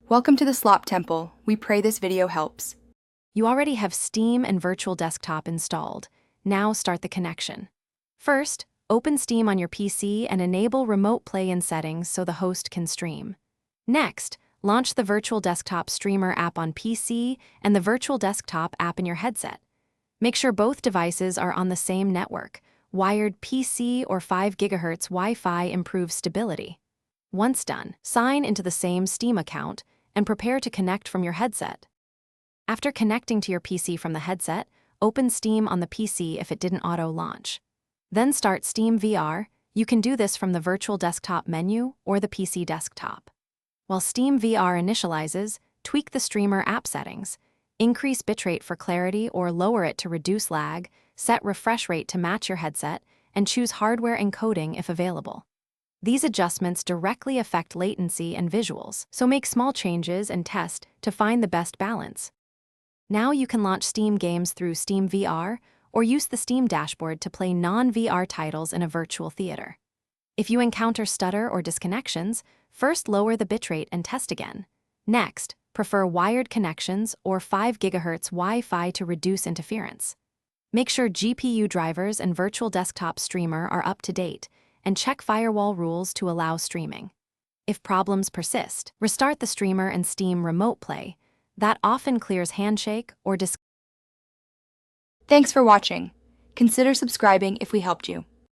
Welcome to the Slop Temple. We pray this video helps. You already have Steam and Virtual Desktop installed. Now start the connection. First, open Steam on your PC and enable Remote Play in settings so the host can stream. Next, launch the Virtual Desktop Streamer app on PC and the Virtual Desktop app in your headset. Make sure both devices are on the same network. Wired PC or 5 GHz Wi-Fi improves stability. Once done, sign into the same Steam account and prepare to connect from your headset. After connecting to your PC from the headset, open Steam on the PC if it didn't auto-launch. Then start Steam VR. You can do this from the Virtual Desktop menu or the PC desktop. While Steam VR initializes, tweak the streamer app settings. Increase bitrate for clarity or lower it to reduce lag, set refresh rate to match your headset, and choose hardware encoding if available. These adjustments directly affect latency and visuals, so make small changes and test to find the best balance. Now you can launch Steam games through Steam VR or use the Steam dashboard to play non-VR titles in a virtual theater. If you encounter stutter or disconnections, first lower the bitrate and test again. Next, prefer wired connections or 5 GHz Wi-Fi to reduce interference. Make sure GPU drivers and Virtual Desktop Streamer are up to date, and check firewall rules to allow streaming. If problems persist, restart the streamer and Steam Remote Play. That often clears handshake or Thanks for watching. Consider subscribing if we helped you.